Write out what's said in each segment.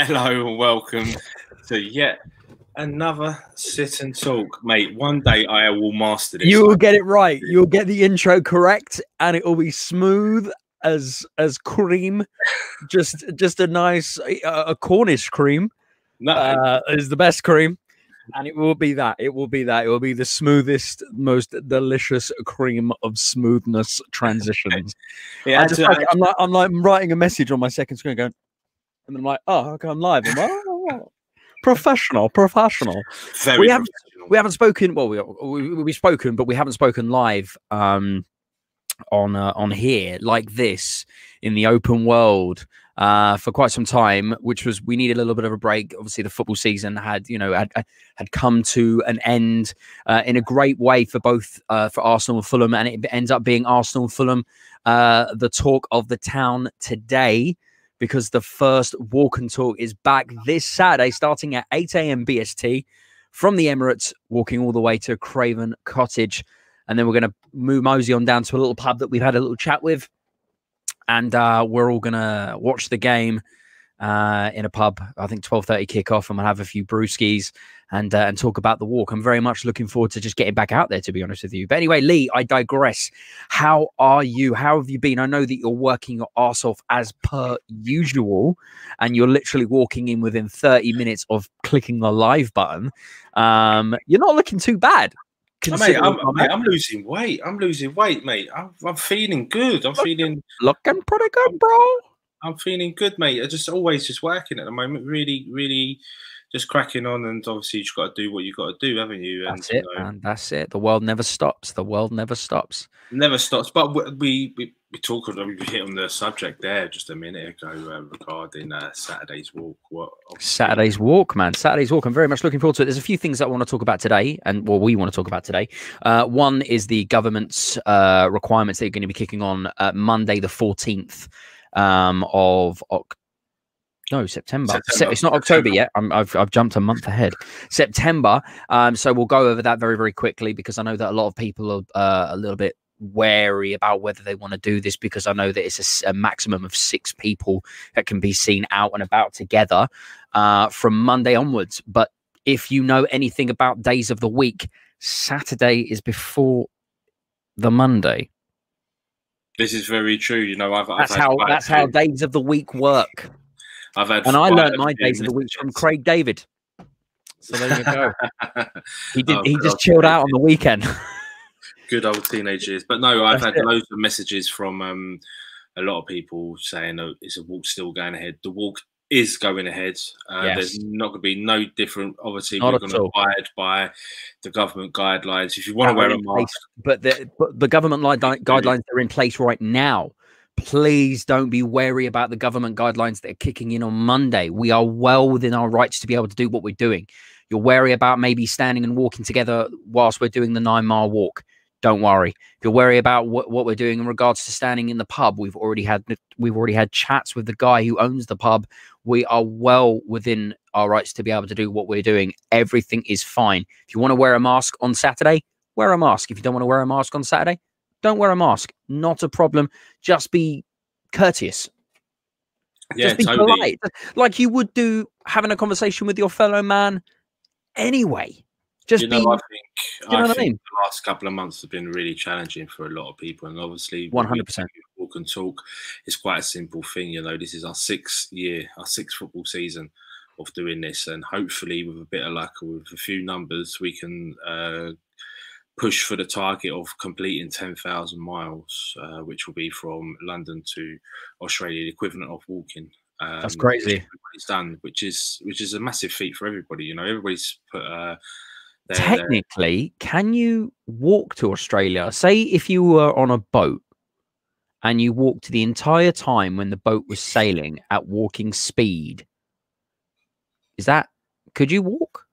Hello and welcome to yet another sit and talk, mate. One day I will master this. You will get it right. You'll get the intro correct, and it will be smooth as cream. Just a nice a Cornish cream. Is the best cream, and it will be that. It will be that. It will be the smoothest, most delicious cream of smoothness transitions. Yeah, I'm like writing a message on my second screen, going. And I'm like, oh, okay, I'm live. I'm like, oh, professional. Very we haven't spoken. Well, we've spoken, but we haven't spoken live on here like this in the open world for quite some time. Which was we needed a little bit of a break. Obviously, the football season had come to an end in a great way for both for Arsenal and Fulham, and it ends up being Arsenal and Fulham the talk of the town today. Because the first walk and talk is back this Saturday, starting at 8 a.m. BST from the Emirates, walking all the way to Craven Cottage. And then we're going to mosey on down to a little pub that we've had a little chat with. And we're all going to watch the game in a pub, I think 12:30 kickoff, and we'll have a few brewskis and talk about the walk. I'm very much looking forward to just getting back out there, to be honest with you. But anyway, Lee, I digress. How are you? How have you been? I know that you're working your arse off as per usual, and you're literally walking in within 30 minutes of clicking the live button. You're not looking too bad. Mate, I'm losing weight. I'm losing weight, mate. I'm feeling good. Looking pretty good, bro. I'm feeling good, mate. I just always just working at the moment. Really just cracking on, and obviously you've got to do what you've got to do, haven't you? That's it, man. That's it. The world never stops. The world never stops. Never stops. But we hit on the subject there just a minute ago regarding Saturday's walk. Saturday's walk, man. Saturday's walk. I'm very much looking forward to it. There's a few things that I want to talk about today, and we want to talk about today. One is the government's requirements that are going to be kicking on Monday, the 14th. September. It's not October yet. I've jumped a month ahead. September. So we'll go over that very, very quickly because I know that a lot of people are a little bit wary about whether they want to do this, because I know that it's a maximum of 6 people that can be seen out and about together from Monday onwards. But if you know anything about days of the week, Saturday is before the Monday. This is very true. You know, that's how days of the week work. I learned my days of the week from Craig David. So there you go. He just chilled out on the weekend. Good old teenage years. But no, I've had loads of messages from a lot of people saying, "Oh, is the walk still going ahead?" The walk is going ahead. Yes. There's not going to be no different. Obviously, we're going to abide by the government guidelines. If you want to wear a mask, but the government guidelines are in place right now. Please don't be wary about the government guidelines that are kicking in on Monday. We are well within our rights to be able to do what we're doing. You're wary about maybe standing and walking together whilst we're doing the 9-mile walk. Don't worry. If you're worried about what we're doing in regards to standing in the pub, we've already had chats with the guy who owns the pub. We are well within our rights to be able to do what we're doing. Everything is fine. If you want to wear a mask on Saturday, wear a mask. If you don't want to wear a mask on Saturday, don't wear a mask. Not a problem. Just be courteous. Yeah, just be polite, like you would do having a conversation with your fellow man anyway. Just I think the last couple of months have been really challenging for a lot of people, and obviously 100% walk and talk is quite a simple thing. You know, this is our 6th football season of doing this, and hopefully with a bit of luck, with a few numbers, we can push for the target of completing 10,000 miles, which will be from London to Australia, the equivalent of walking. That's crazy. It's done, which is a massive feat for everybody. You know, everybody's put. Technically, can you walk to Australia? Say if you were on a boat and you walked the entire time when the boat was sailing at walking speed. Could you walk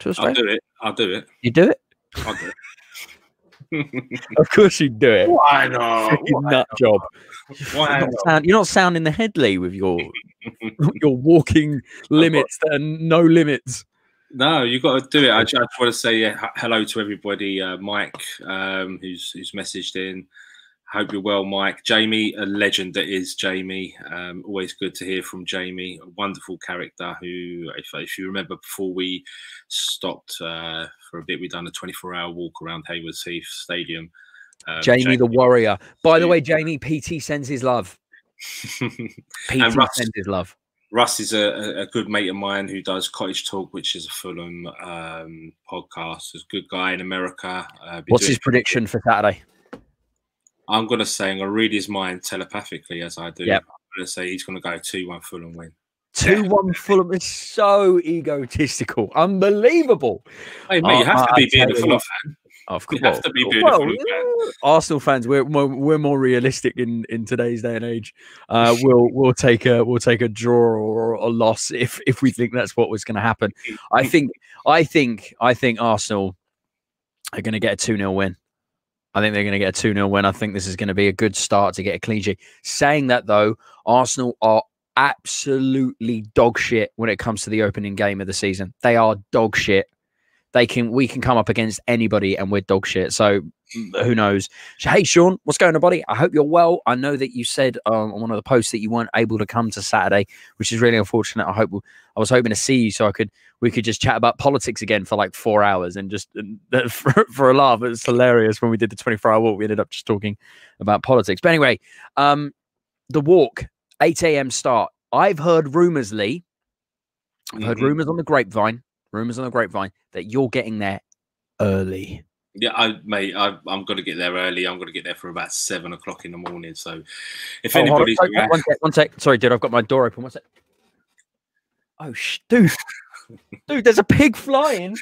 to Australia? I'll do it. You do it? I'll do it. Of course you'd do it. Why not? Nut job. You're not sounding the head, Lee, with your walking limits that are no limits. No, you've got to do it. I just want to say hello to everybody. Mike, who's messaged in. Hope you're well, Mike. Jamie, a legend that is Jamie. Always good to hear from Jamie. A wonderful character who, if you remember, before we stopped for a bit, we'd done a 24-hour walk around Haywards Heath Stadium. Jamie the Warrior. By the way, Jamie, PT sends his love. PT sends his love. Russ is a good mate of mine who does Cottage Talk, which is a Fulham podcast. He's a good guy in America. What's his prediction for Saturday? I'm going to say, I'm going to read his mind telepathically as I do. Yep. I'm going to say he's going to go 2-1 Fulham win. 2-1 Fulham is so egotistical. Unbelievable. Hey, mate, you have to be being a Fulham fan. Of course. You have to be being a Fulham fan. Arsenal fans, we're more realistic in today's day and age. We'll take a draw or a loss if we think that's what was going to happen. I think Arsenal are going to get a 2-0 win. I think they're going to get a 2-0 win. I think this is going to be a good start to get a clean sheet. Saying that, though, Arsenal are absolutely dog shit when it comes to the opening game of the season. They are dog shit. We can come up against anybody and we're dog shit. So who knows? Hey, Sean, what's going on, buddy? I hope you're well. I know that you said on one of the posts that you weren't able to come to Saturday, which is really unfortunate. I was hoping to see you so we could just chat about politics again for like 4 hours and just for a laugh. It's hilarious. When we did the 24-hour walk, we ended up just talking about politics. But anyway, the walk, 8 a.m. start. I've heard rumors, Lee. I've heard rumors on the grapevine. That you're getting there early. Yeah, I'm going to get there early. I'm going to get there for about 7 o'clock in the morning. So if anybody's... One sec. Sorry, dude, I've got my door open. One sec. Oh, dude. Dude, there's a pig flying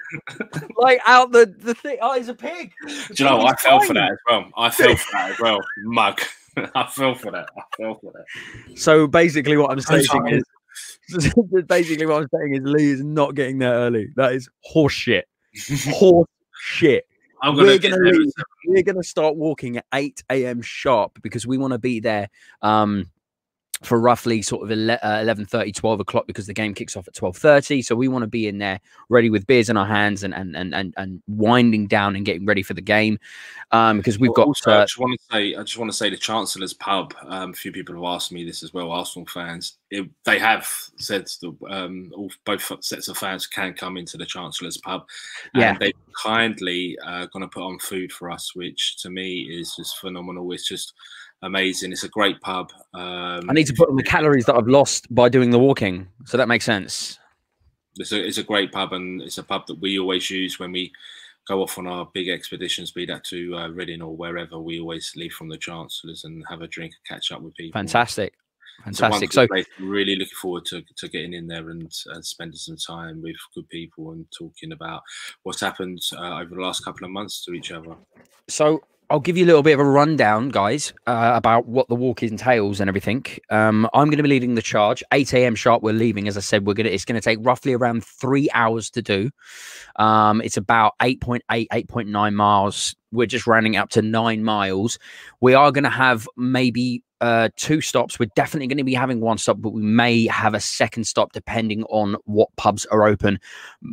like out the thing. Oh, there's a pig. Do you know, I fell for that as well. Mug. I fell for that. So basically what I'm saying is... Basically, what I'm saying is Lee is not getting there early. That is horse shit. Horse shit. We're going to start walking at 8 a.m. sharp because we want to be there for roughly sort of 11:30, 12 o'clock because the game kicks off at 12:30. So we want to be in there ready with beers in our hands and winding down and getting ready for the game because we've got. Also, I just want to say the Chancellor's Pub. A few people have asked me this as well. Arsenal fans, they have said both sets of fans can come into the Chancellor's Pub. Yeah, and they kindly going to put on food for us, which to me is just phenomenal. It's just amazing. It's a great pub. I need to put on the calories that I've lost by doing the walking, so that makes sense. It's a great pub, and it's a pub that we always use when we go off on our big expeditions, be that to Reading or wherever. We always leave from the Chancellors and have a drink and catch up with people. Fantastic. So really looking forward to getting in there and spending some time with good people and talking about what's happened over the last couple of months to each other. So I'll give you a little bit of a rundown, guys, about what the walk entails and everything. I'm going to be leading the charge. 8 a.m. sharp, we're leaving. As I said, it's going to take roughly around 3 hours to do. It's about 8.8, 8.9 miles. We're just rounding up to 9 miles. We are going to have maybe 2 stops. We're definitely going to be having 1 stop, but we may have a second stop depending on what pubs are open.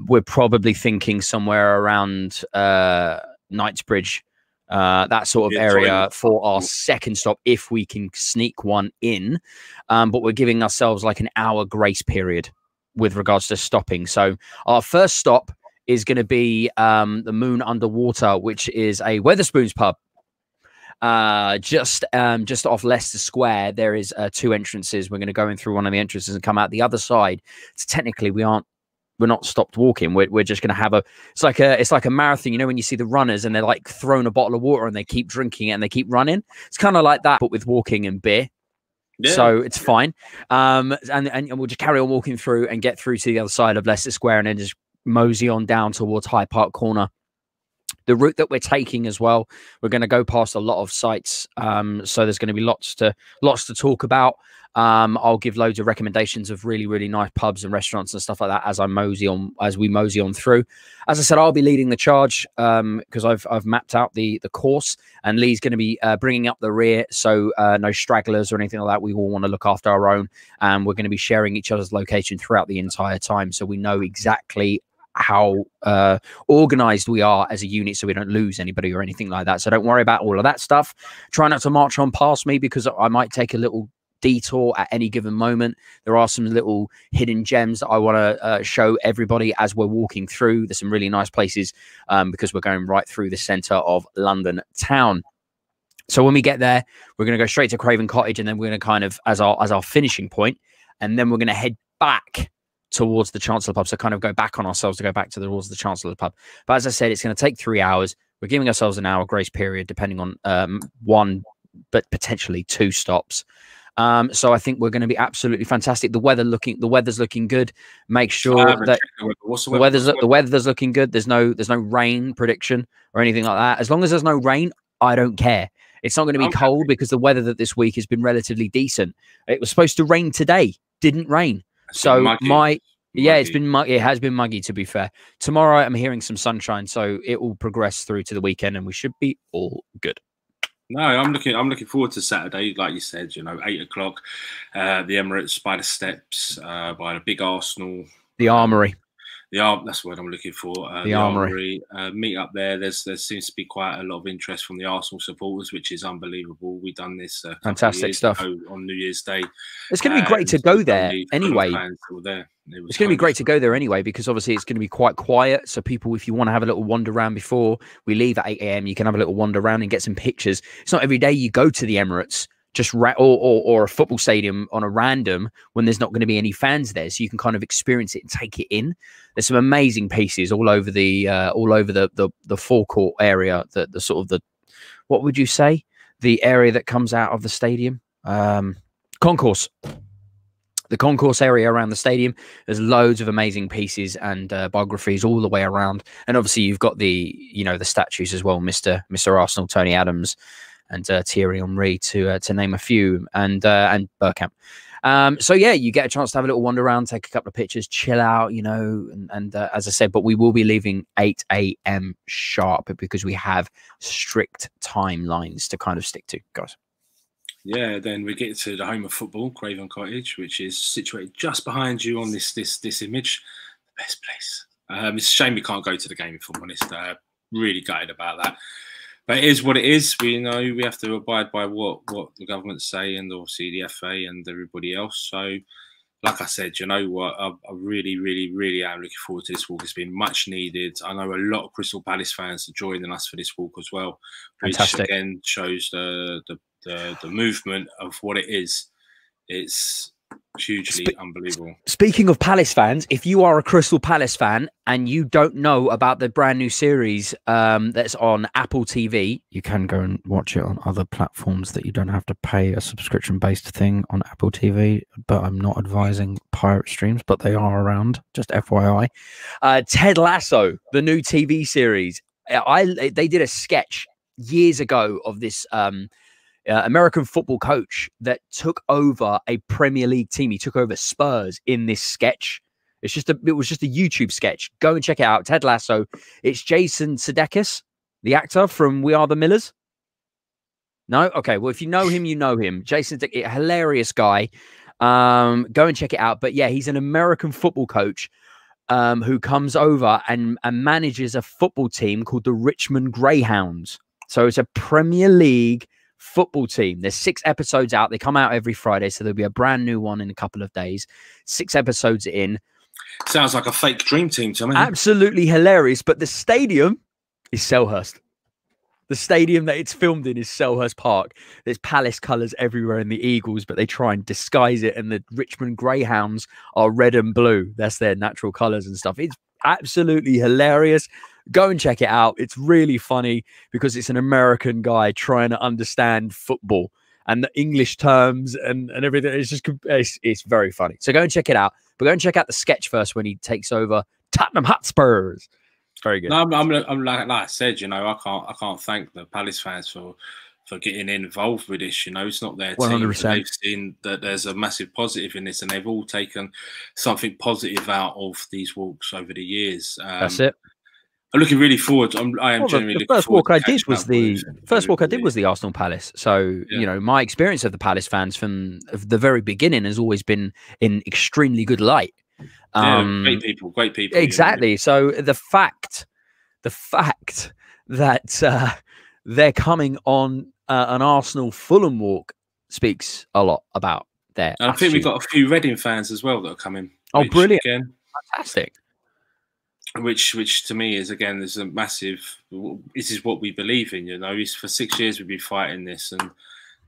We're probably thinking somewhere around Knightsbridge, that sort of area for our second stop if we can sneak one in, but we're giving ourselves like an hour grace period with regards to stopping. So our first stop is going to be the Moon Underwater, which is a Wetherspoons pub just off Leicester Square. There is 2 entrances. We're going to go in through one of the entrances and come out the other side. So technically we're not stopped walking. We're just going to have it's like a marathon. You know, when you see the runners and they're like throwing a bottle of water and they keep drinking it and they keep running. It's kind of like that, but with walking and beer. Yeah. So it's fine. And we'll just carry on walking through and get through to the other side of Leicester Square and then just mosey on down towards Hyde Park Corner. The route that we're taking as well, we're going to go past a lot of sites. So there's going to be lots to talk about. I'll give loads of recommendations of really, really nice pubs and restaurants and stuff like that as we mosey on through. As I said, I'll be leading the charge because I've mapped out the course, and Lee's going to be bringing up the rear. So no stragglers or anything like that. We all want to look after our own, and we're going to be sharing each other's location throughout the entire time, so we know exactly organized we are as a unit, so we don't lose anybody or anything like that. So don't worry about all of that stuff. Try not to march on past me, because I might take a little detour at any given moment. There are some little hidden gems that I want to show everybody as we're walking through. There's some really nice places because we're going right through the center of London town. So when we get there, we're going to go straight to Craven Cottage, and then we're going to kind of as our finishing point, and then we're going to head back towards the Chancellor Pub. So kind of go back on ourselves to go back towards the Chancellor Pub. But as I said, it's going to take 3 hours. We're giving ourselves an hour grace period, depending on one, but potentially 2 stops. So I think we're going to be absolutely fantastic. The weather's looking good. Make sure that the weather's looking good. There's no rain prediction or anything like that. As long as there's no rain, I don't care. It's not going to be cold, because the weather that this week has been relatively decent. It was supposed to rain today, didn't rain. So it's been muggy. It has been muggy, to be fair. Tomorrow I'm hearing some sunshine, so it will progress through to the weekend, and we should be all good. No, I'm looking forward to Saturday, like you said. 8 o'clock, the Emirates, by the steps, by the big Arsenal, the Armory. That's what I'm looking for. The Armory. Meet up there. There seems to be quite a lot of interest from the Arsenal supporters, which is unbelievable. We've done this fantastic stuff on New Year's Day. It's going to be great to go there anyway. It's going to be great to go there anyway, because obviously it's going to be quite quiet. So people, if you want to have a little wander around before we leave at 8 a.m, you can have a little wander around and get some pictures. It's not every day you go to the Emirates or a football stadium on a random when there's not going to be any fans there, so you can kind of experience it and take it in. There's some amazing pieces all over the forecourt area, the sort of the, what would you say, the area that comes out of the stadium, concourse. The concourse area around the stadium, there's loads of amazing pieces and biographies all the way around. And obviously you've got the statues as well, Mr. Arsenal, Tony Adams, and Thierry Henry, to name a few, and Bergkamp. So yeah, you get a chance to have a little wander around, take a couple of pictures, chill out, and as I said, but we will be leaving 8 a.m. sharp, because we have strict timelines to kind of stick to, guys. Yeah, then we get to the home of football, Craven Cottage, which is situated just behind you on this image. The best place. It's a shame we can't go to the game, if I'm honest. Really gutted about that. But it is what it is. We know we have to abide by what the government say, and obviously the FA and everybody else. So, like I said, you know what? I really, really, really am looking forward to this walk. It's been much needed. I know a lot of Crystal Palace fans are joining us for this walk as well, which again shows the movement of what it is. It's hugely unbelievable. Speaking of Palace fans, if you are a Crystal Palace fan and you don't know about the brand new series that's on Apple TV, you can go and watch it on other platforms that you don't have to pay a subscription-based thing on Apple TV, but I'm not advising pirate streams, but they are around, just FYI. Ted Lasso, the new TV series. They did a sketch years ago of this American football coach that took over a Premier League team. He took over Spurs in this sketch. It was just a YouTube sketch. Go and check it out. Ted Lasso. It's Jason Sudeikis, the actor from We Are the Millers. No? Okay. Well, if you know him, you know him. Jason, a hilarious guy. Go and check it out. But yeah, he's an American football coach who comes over and manages a football team called the Richmond Greyhounds. So it's a Premier League football team. There's 6 episodes out. They come out every Friday, so there'll be a brand new one in a couple of days. 6 episodes in. Sounds like a fake dream team to me. Absolutely hilarious. But the stadium is Selhurst. The stadium that it's filmed in is Selhurst Park. There's Palace colours everywhere in the Eagles, but they try and disguise it. And the Richmond Greyhounds are red and blue. That's their natural colours and stuff. It's absolutely hilarious. Go and check it out. It's really funny because it's an American guy trying to understand football and the English terms and everything. It's very funny. So go and check it out. But go and check out the sketch first when he takes over Tottenham Hotspurs. It's very good. No, I'm like I said, I can't thank the Palace fans for getting involved with this. It's not their team. 100%. They've seen that there's a massive positive in this, and they've all taken something positive out of these walks over the years. That's it. I'm looking really forward. I am genuinely looking forward. The first walk I did was the Arsenal Palace. So yeah. My experience of the Palace fans from the very beginning has always been in extremely good light. Great people. Exactly. You know? So the fact that they're coming on an Arsenal Fulham walk speaks a lot about their And I think we've got a few Reading fans as well that are coming. Oh, brilliant. Again, fantastic. Which to me is, again, there's a massive, this is what we believe in, you know. For 6 years we've been fighting this, and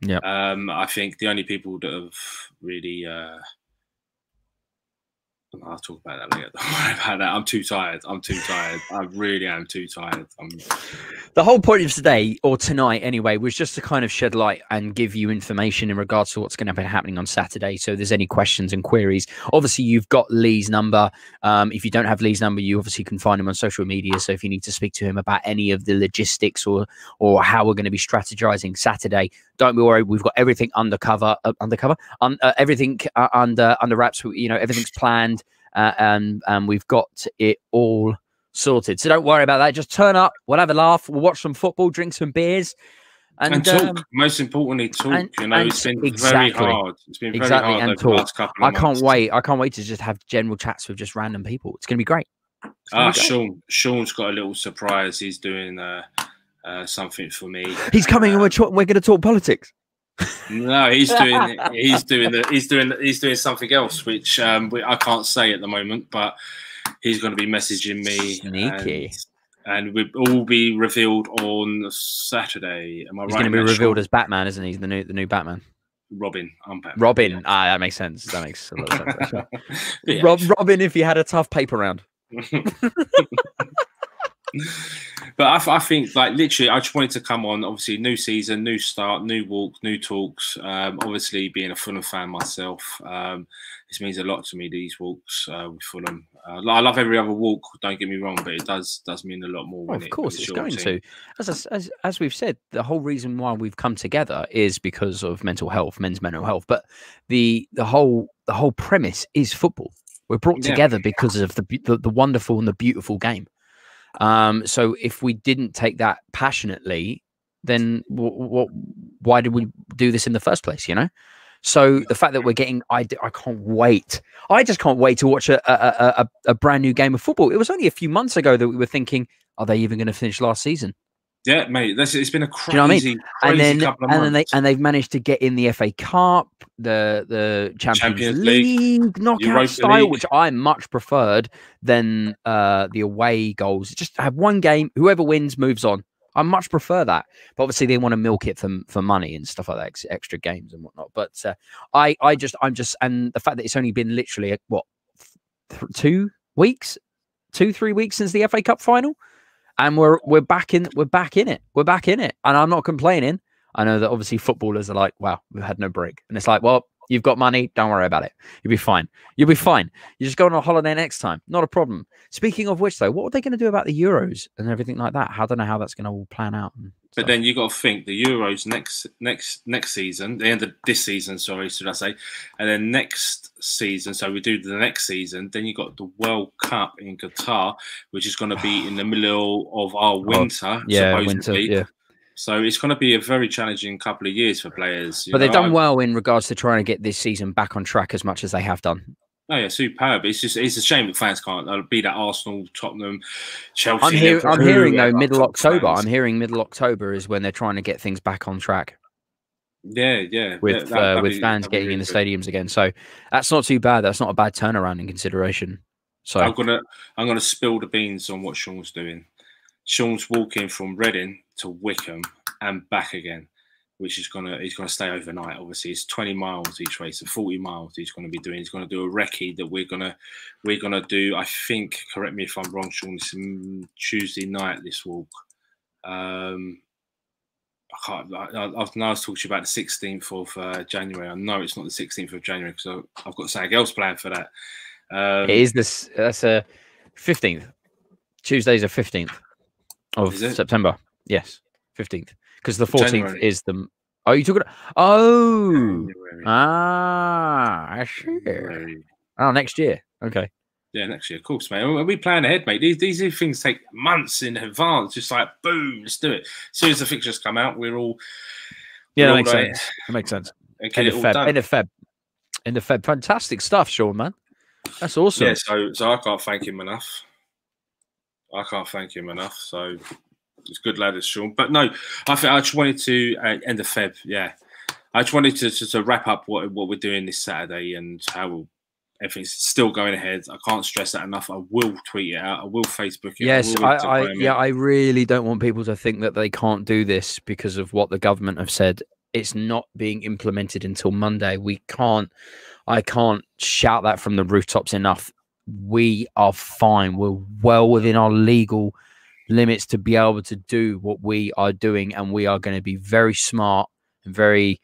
yeah, I think the only people that have really I'll talk about that later. Don't worry about that. I'm too tired. I really am too tired. The whole point of today, or tonight anyway, was just to kind of shed light and give you information in regards to what's going to be happening on Saturday. So if there's any questions and queries, obviously you've got Lee's number. If you don't have Lee's number, you obviously can find him on social media. So if you need to speak to him about any of the logistics or how we're going to be strategizing Saturday, don't be worried. We've got everything everything under wraps. You know, everything's planned. And we've got it all sorted. So don't worry about that. Just turn up. We'll have a laugh. We'll watch some football, drink some beers. And talk. Most importantly, talk. It's been very hard. It's been very hard over the last couple of months. I can't wait to just have general chats with just random people. It's going to be great. Sean's got a little surprise. He's doing something for me. He's coming and we're going to talk politics. No, he's doing something else, which I can't say at the moment. But he's going to be messaging me. Sneaky. And we'll all be revealed on Saturday. Am I right? He's going to be revealed as Batman, isn't he? The new Batman. Robin. I'm Batman. Robin. Yeah. That makes sense. That makes a lot of sense. Yeah. Robin, if you had a tough paper round. But I think, like, literally, I just wanted to come on. Obviously, new season, new start, new walk, new talks. Obviously, being a Fulham fan myself, this means a lot to me, these walks with Fulham. I love every other walk, don't get me wrong, but it does mean a lot more. Well, of course, it's going to. As we've said, the whole reason why we've come together is because of mental health, men's mental health. But the whole premise is football. We're brought together because of the wonderful and the beautiful game. So if we didn't take that passionately, then why did we do this in the first place? You know. So the fact that we're getting, I can't wait. I just can't wait to watch a brand new game of football. It was only a few months ago that we were thinking, are they even going to finish last season? Yeah, mate. It's been a crazy, you know what I mean? crazy couple of months. They've managed to get in the FA Cup, the Champions League knockout style, which I much preferred than the away goals. Just have one game, whoever wins moves on. I much prefer that. But obviously they want to milk it for money and stuff like that, extra games and whatnot. But I'm just, and the fact that it's only been literally 2 weeks, 3 weeks since the FA Cup final. And we're back in it. And I'm not complaining. I know that obviously footballers are like, wow, we've had no break. And it's like, well, you've got money. Don't worry about it. You'll be fine. You'll be fine. You just go on a holiday next time. Not a problem. Speaking of which, though, what are they going to do about the Euros and everything like that? I don't know how that's going to all plan out. But then you got to think the Euros next season, the end of this season, sorry, should I say, and then next season. So we do the next season. Then you got the World Cup in Qatar, which is going to be in the middle of our winter. Winter. Yeah. So it's going to be a very challenging couple of years for players. But they've done well in regards to trying to get this season back on track as much as they have done. Oh yeah, superb. It's a shame that fans can't be that Arsenal, Tottenham, Chelsea. I'm hearing though middle October. I'm hearing middle October is when they're trying to get things back on track. Yeah. With fans getting in the stadiums again. So that's not too bad. That's not a bad turnaround in consideration. So I'm gonna spill the beans on what Sean's doing. Sean's walking from Reading to Wickham and back again, which he's gonna stay overnight. Obviously, it's 20 miles each way, so 40 miles he's gonna be doing. He's gonna do a recce that we're gonna do. I think, correct me if I'm wrong, Sean. It's Tuesday night. This walk. I was talking to you about the 16th of January. I know it's not the 16th of January because I've got something else planned for that. It is this. That's a 15th. Tuesday's a 15th of September. Yes, 15th. Because the 14th January. is the. Oh, you took it. Oh, January. I see. January. Oh, next year. Okay. Yeah, next year, of course, mate. We plan ahead, mate. These things take months in advance. Just like boom, let's do it. As soon as the fixtures come out, we're all. Yeah, that makes sense. That makes sense. End of Feb. End of Feb. Fantastic stuff, Sean, man. That's awesome. Yeah, so I can't thank him enough. I can't thank him enough. So it's good lad, Sean. But no, I think I just wanted to end of Feb. Yeah, I just wanted to wrap up what we're doing this Saturday and how everything's still going ahead. I can't stress that enough. I will tweet it out. I will Facebook it. Yes, I really don't want people to think that they can't do this because of what the government have said. It's not being implemented until Monday. I can't shout that from the rooftops enough. We are fine. We're well within our legal limits to be able to do what we are doing, and we are going to be very smart and very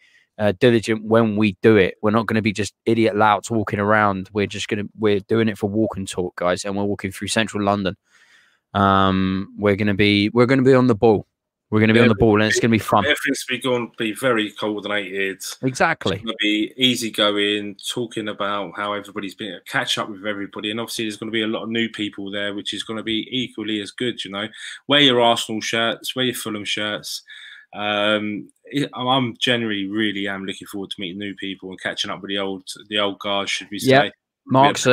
diligent when we do it. We're not going to be just idiot louts walking around. We're doing it for walk and talk, guys, and we're walking through central London. We're going to be on the ball. We're going to be on the ball, and it's going to be fun. Everything's going to be very coordinated. Exactly. It's going to be easy going, talking about how everybody's been catch up with everybody, and obviously there's going to be a lot of new people there, which is going to be equally as good. You know, wear your Arsenal shirts, wear your Fulham shirts. I'm generally really am looking forward to meeting new people and catching up with the old guys, should we say? Yeah. Masks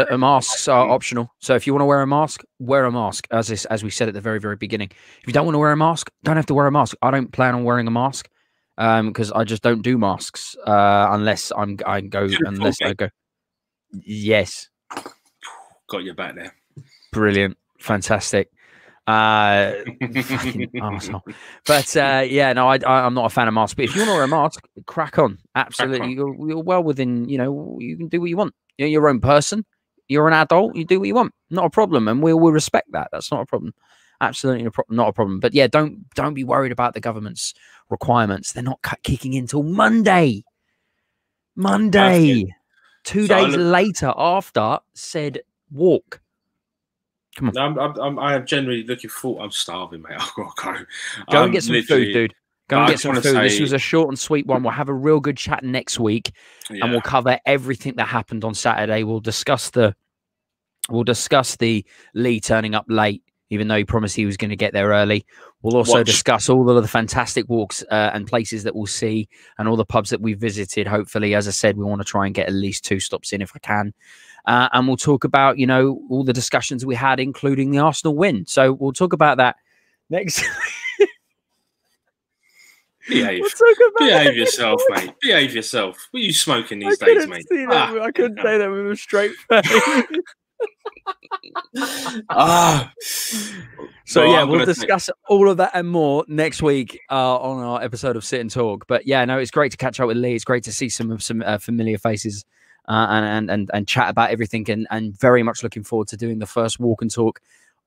are optional. So if you want to wear a mask, wear a mask. As we said at the very, very beginning. If you don't want to wear a mask, don't have to wear a mask. I don't plan on wearing a mask because I just don't do masks unless I go. Yes. Got your back there. Brilliant. Fantastic. Fucking arsehole. But yeah, no, I'm not a fan of masks. But if you want to wear a mask, crack on. Absolutely. You're well within, you can do what you want. You're your own person. You're an adult. You do what you want. Not a problem. And we'll respect that. That's not a problem. Absolutely not a problem. But yeah, don't be worried about the government's requirements. They're not kicking in till Monday. 2 days later after said walk. Come on. I am generally looking forward. I'm starving, mate. I've got to go. Go and get some food, dude. Go and get some food. This was a short and sweet one. We'll have a real good chat next week, and we'll cover everything that happened on Saturday. We'll discuss the Lee turning up late, even though he promised he was going to get there early. We'll also discuss all of the fantastic walks and places that we'll see, and all the pubs that we visited. Hopefully, as I said, we want to try and get at least 2 stops in if I can. And we'll talk about, all the discussions we had, including the Arsenal win. So we'll talk about that next. Behave yourself, mate. Behave yourself. What are you smoking these days, mate? I couldn't say that with a straight face. So yeah, we'll discuss all of that and more next week on our episode of Sit and Talk. But yeah, no, it's great to catch up with Lee. It's great to see some familiar faces and chat about everything. And very much looking forward to doing the first walk and talk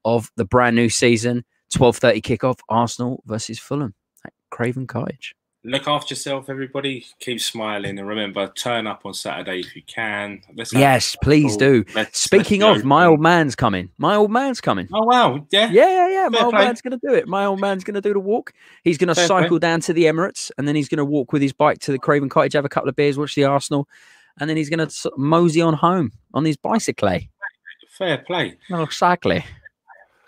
of the brand new season. 12:30 kickoff. Arsenal versus Fulham at Craven Cottage. Look after yourself, everybody. Keep smiling, and remember, turn up on Saturday if you can. Yes, please do. Speaking of, my old man's coming. My old man's coming. Oh wow, yeah. My old man's going to do it. My old man's going to do the walk. He's going to cycle down to the Emirates, and then he's going to walk with his bike to the Craven Cottage, have a couple of beers, watch the Arsenal, and then he's going to mosey on home on his bicycle. Fair play. Oh, cycling.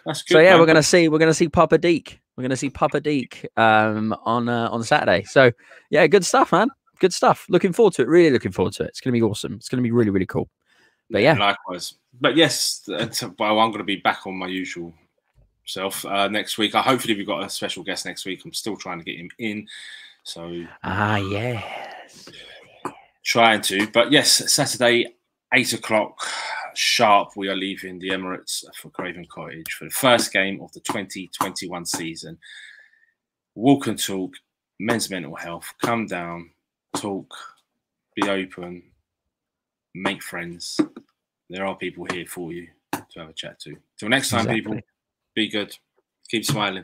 That's good. So yeah, we're going to see Papa Deek. We're going to see Papa Deek on Saturday. So yeah, good stuff, man. Good stuff. Looking forward to it. Really looking forward to it. It's going to be awesome. It's going to be really, really cool. But yeah, likewise. But yes, well, I'm going to be back on my usual self next week. Hopefully we've got a special guest next week. I'm still trying to get him in. So yes, trying to. But yes, Saturday, 8 o'clock sharp, we are leaving the Emirates for Craven Cottage for the first game of the 2021 season. Walk and talk, men's mental health. Come down, talk, be open, make friends. There are people here for you to have a chat to. Till next time, people, be good. Keep smiling.